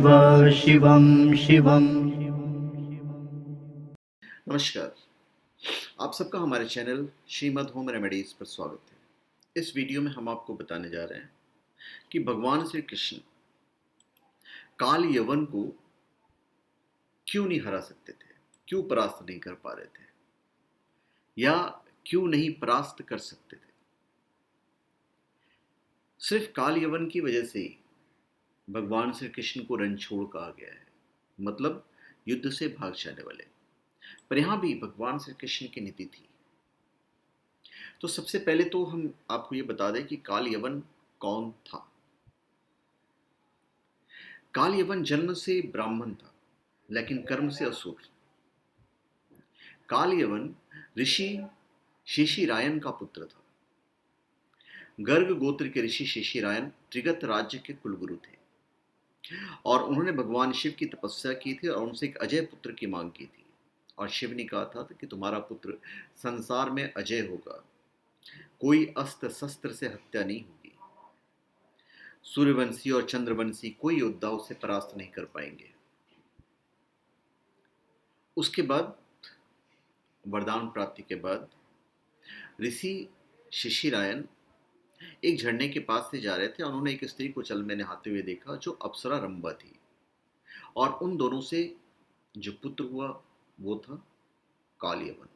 शिवं शिवं। नमस्कार। आप सबका हमारे चैनल श्रीमद् होम रेमेडीज पर स्वागत है। इस वीडियो में हम आपको बताने जा रहे हैं कि भगवान श्री कृष्ण काल यवन को क्यों नहीं हरा सकते थे, क्यों परास्त नहीं कर पा रहे थे, या क्यों नहीं परास्त कर सकते थे। सिर्फ काल यवन की वजह से ही भगवान श्री कृष्ण को रणछोड़ कहा गया है, मतलब युद्ध से भाग जाने वाले। पर यहां भी भगवान श्री कृष्ण की नीति थी। तो सबसे पहले तो हम आपको ये बता दें कि काल यवन कौन था। काल यवन जन्म से ब्राह्मण था, लेकिन कर्म से असुर। काल यवन ऋषि शेषीरायन का पुत्र था। गर्ग गोत्र के ऋषि शेषीरायन त्रिगत राज्य के कुलगुरु थे और उन्होंने भगवान शिव की तपस्या की थी और उनसे एक अजय पुत्र की मांग की थी। और शिव ने कहा था कि तुम्हारा पुत्र संसार में अजय होगा, कोई अस्त्र शस्त्र से हत्या नहीं होगी, सूर्यवंशी और चंद्रवंशी कोई योद्धा उसे परास्त नहीं कर पाएंगे। उसके बाद वरदान प्राप्ति के बाद ऋषि शिशिरायन एक झरने के पास से जा रहे थे और उन्होंने एक स्त्री को जल में नहाते हुए देखा जो अप्सरा रंभा थी। और उन दोनों से जो पुत्र हुआ वो था काल यवन।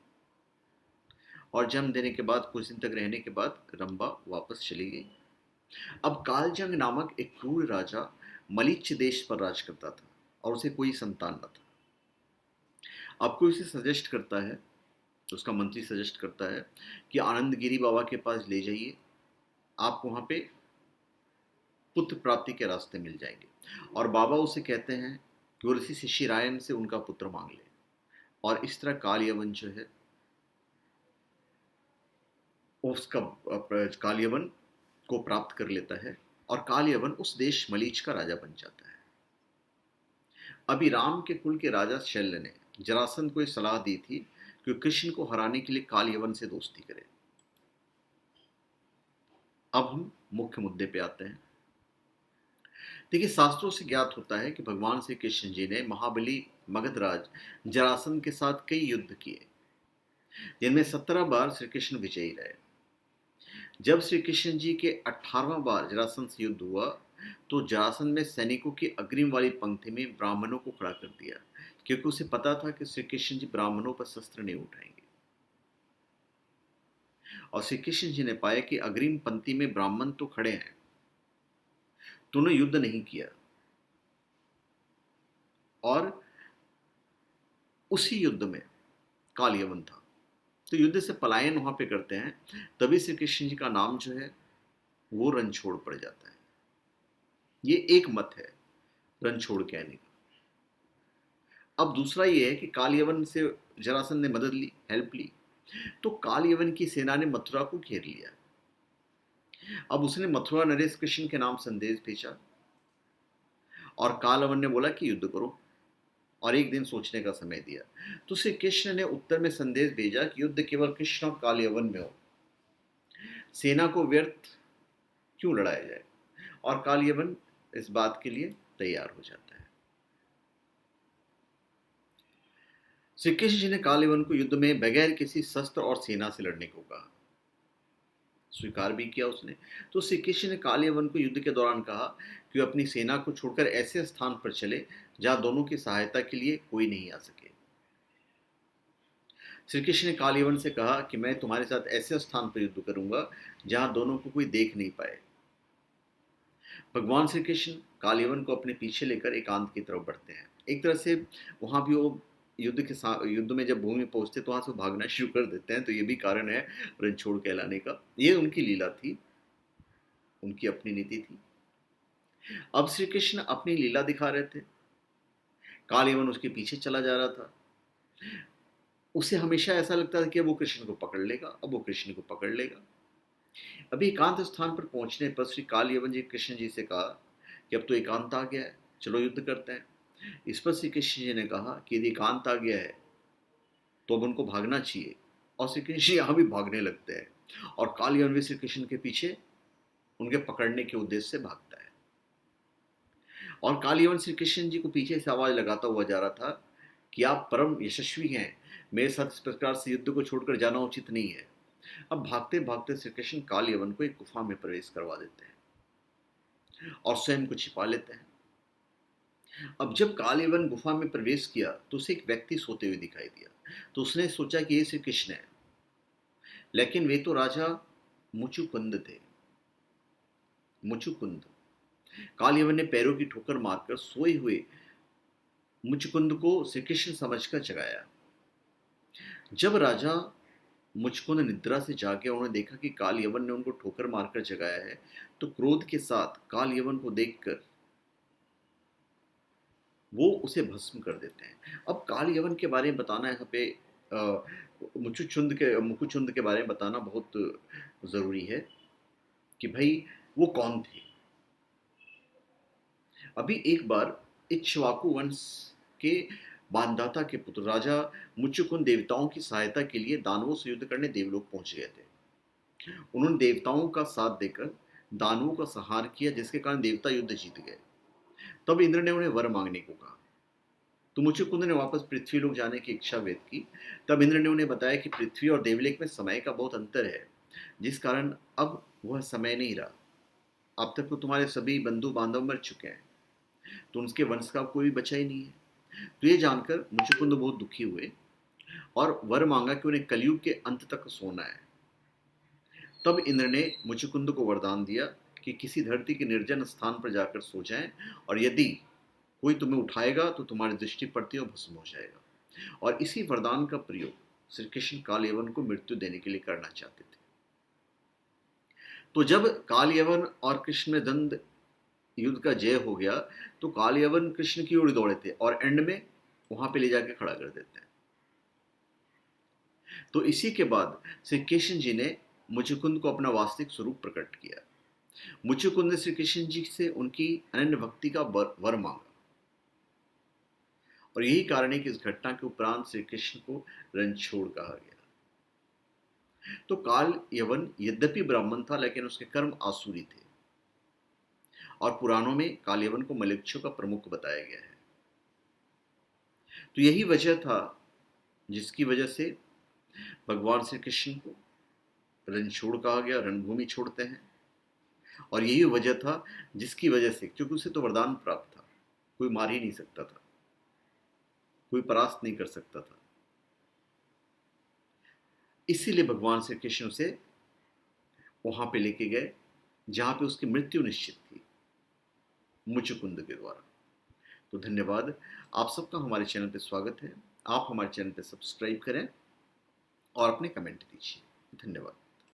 और जन्म देने के बाद कुछ दिन तक रहने के बाद रंभा वापस चली गई। अब कालजंग नामक एक क्रूर राजा मलिच्छ देश पर राज करता था और उसे कोई संतान न था। अब कोई उसे सजेस्ट करता है, तो उसका मंत्री सजेस्ट करता है कि आनंदगिरी बाबा के पास ले जाइए, आप वहां पे पुत्र प्राप्ति के रास्ते मिल जाएंगे। और बाबा उसे कहते हैं कि वो ऋषि शिशिरायन से उनका पुत्र मांग ले। और इस तरह काल यवन जो है उसका काल यवन को प्राप्त कर लेता है और काल यवन उस देश मलीच का राजा बन जाता है। अभी राम के कुल के राजा शल्य ने जरासंध को यह सलाह दी थी कि कृष्ण को हराने के लिए काल यवन से दोस्ती करे। अब हम मुख्य मुद्दे पे आते हैं। देखिए, शास्त्रों से ज्ञात होता है कि भगवान श्री कृष्ण जी ने महाबली मगधराज जरासंध के साथ कई युद्ध किए, जिनमें 17 बार श्री कृष्ण विजयी रहे। जब श्री कृष्ण जी के 18वां बार जरासंध से युद्ध हुआ तो जरासंध ने सैनिकों की अग्रिम वाली पंक्ति में ब्राह्मणों को खड़ा कर दिया, क्योंकि उसे पता था कि श्री कृष्ण जी ब्राह्मणों पर शस्त्र नहीं उठाएंगे। और श्री कृष्ण जी ने पाया कि अग्रिम पंक्ति में ब्राह्मण तो खड़े हैं, तो उन्होंने युद्ध नहीं किया और उसी युद्ध में काल यवन था। तो युद्ध से पलायन वहां पे करते हैं, तभी श्री कृष्ण जी का नाम जो है वो रणछोड़ पड़ जाता है। ये एक मत है रणछोड़ कहने का। अब दूसरा ये है कि काल यवन से जरासंध ने मदद ली, हेल्प ली, तो काल यवन की सेना ने मथुरा को घेर लिया। अब उसने मथुरा नरेश कृष्ण के नाम संदेश भेजा और काल यवन ने बोला कि युद्ध करो और एक दिन सोचने का समय दिया। तो श्री कृष्ण ने उत्तर में संदेश भेजा कि युद्ध केवल कृष्ण और काल यवन में हो, सेना को व्यर्थ क्यों लड़ाया जाए। और काल यवन इस बात के लिए तैयार हो जाता है। श्री कृष्ण जी ने काल यवन को युद्ध में बगैर किसी शस्त्र और सेना से लड़ने को कहा, स्वीकार भी किया उसने। तो श्री कृष्ण ने काल यवन को युद्ध के दौरान कहा कि वह अपनी सेना को छोड़कर ऐसे स्थान पर चले जहां दोनों की सहायता के लिए कोई नहीं आ सके। श्री कृष्ण ने काल यवन से कहा कि मैं तुम्हारे साथ ऐसे स्थान पर युद्ध करूंगा जहां दोनों को कोई देख नहीं पाए। भगवान श्री कृष्ण काल यवन को अपने पीछे लेकर एकांत की तरफ बढ़ते हैं। एक तरह से वहां भी वो युद्ध में जब भूमि पहुंचते तो वहां से भागना शुरू कर देते हैं। तो ये भी कारण है रणछोड़ कहलाने का। ये उनकी लीला थी, उनकी अपनी नीति थी। अब श्री कृष्ण अपनी लीला दिखा रहे थे, काल यवन उसके पीछे चला जा रहा था। उसे हमेशा ऐसा लगता था कि अब वो कृष्ण को पकड़ लेगा, अब वो कृष्ण को पकड़ लेगा। अभी एकांत स्थान पर पहुंचने पर श्री काल यवन जी कृष्ण जी से कहा कि अब तो एकांत आ गया है, चलो युद्ध करते हैं। इस पर श्री कृष्ण जी ने कहा कि यदि एकांत आ गया है तो अब उनको भागना चाहिए। और श्री कृष्ण यहाँ भी भागने लगते हैं और काल यवन भी श्री कृष्ण के पीछे उनके पकड़ने के उद्देश्य से भागता है। और कालियवन श्री कृष्ण जी को पीछे से आवाज लगाता हुआ जा रहा था कि आप परम यशस्वी हैं, मेरे साथ इस प्रकार से युद्ध को छोड़कर जाना उचित नहीं है। अब भागते भागते श्री कृष्ण कालियवन को एक गुफा में प्रवेश करवा देते हैं और स्वयं को छिपा लेते हैं। अब जब कालियवन गुफा में प्रवेश किया तो उसे एक व्यक्ति सोते हुए दिखाई दिया। तो उसने सोचा कि ये श्री कृष्ण है, लेकिन वे तो राजा मुचुकुंद थे। मुचुकुंद। कालियवन ने पैरों की ठोकर मारकर सोए हुए मुचुकुंद को श्री कृष्ण समझकर जगाया। जब राजा मुचकुंद निद्रा से जागे, उन्होंने देखा कि काल यवन ने उनको ठोकर मारकर जगाया है, तो क्रोध के साथ काल यवन को देखकर वो उसे भस्म कर देते हैं। अब काल यवन के बारे में बताना यहाँ पे मुकुचुंद के बारे में बताना बहुत ज़रूरी है कि भाई वो कौन थे। अभी एक बार इक्ष्वाकु वंश के मानधाता के पुत्र राजा मुचुकुंद देवताओं की सहायता के लिए दानवों से युद्ध करने देवलोक पहुंच गए थे। उन्होंने देवताओं का साथ देकर दानवों का संहार किया, जिसके कारण देवता युद्ध जीत गए। तब इंद्र ने उन्हें वर मांगने को कहा, तो मुचुकुंद ने वापस पृथ्वी लोक जाने की इच्छा व्यक्त की। तब इंद्र ने उन्हें बताया कि पृथ्वी और देवलोक में समय का बहुत अंतर है, जिस कारण अब वह समय नहीं रहा। अब तक तो तुम्हारे सभी बंधु बांधव मर चुके हैं, तो उनके वंश का कोई भी बचा ही नहीं है। तो ये जानकर मुचुकुंद बहुत दुखी हुए और वर मांगा कि उन्हें कलयुग के अंत तक सोना है। तब इंद्र ने मुचुकुंद को वरदान दिया कि किसी धरती के निर्जन स्थान पर जाकर सो जाएं, और यदि कोई तुम्हें उठाएगा तो तुम्हारी दृष्टि पड़ती और भस्म हो जाएगा। और इसी वरदान का प्रयोग श्री कृष्ण कालयवन को मृत्यु देने के लिए करना चाहते थे। तो जब कालयवन और कृष्ण में द्वंद युद्ध का जय हो गया, तो कालयवन कृष्ण की ओर दौड़े थे और एंड में वहां पे ले जाके खड़ा कर देते हैं। तो इसी के बाद श्री कृष्ण जी ने मुचुकुंद को अपना वास्तविक स्वरूप प्रकट किया। मुचुकुंद ने श्री कृष्ण जी से उनकी अनन्य भक्ति का वर मांगा, और यही कारण है कि इस घटना के उपरांत श्री कृष्ण को रणछोड़ कहा गया। तो काल यवन यद्यपि ब्राह्मण था, लेकिन उसके कर्म आसुरी थे, और पुराणों में कालयवन को मलेच्छु का प्रमुख बताया गया है। तो यही वजह था जिसकी वजह से भगवान श्री कृष्ण को रणछोड़ कहा गया, रणभूमि छोड़ते हैं। और यही वजह था जिसकी वजह से, क्योंकि उसे तो वरदान प्राप्त था, कोई मार ही नहीं सकता था, कोई परास्त नहीं कर सकता था, इसीलिए भगवान श्री कृष्ण उसे वहां पे लेके गए जहां पे उसकी मृत्यु निश्चित थी, मुचुकुंद के द्वारा। तो धन्यवाद, आप सबका हमारे चैनल पे स्वागत है। आप हमारे चैनल पे सब्सक्राइब करें और अपने कमेंट दीजिए। धन्यवाद।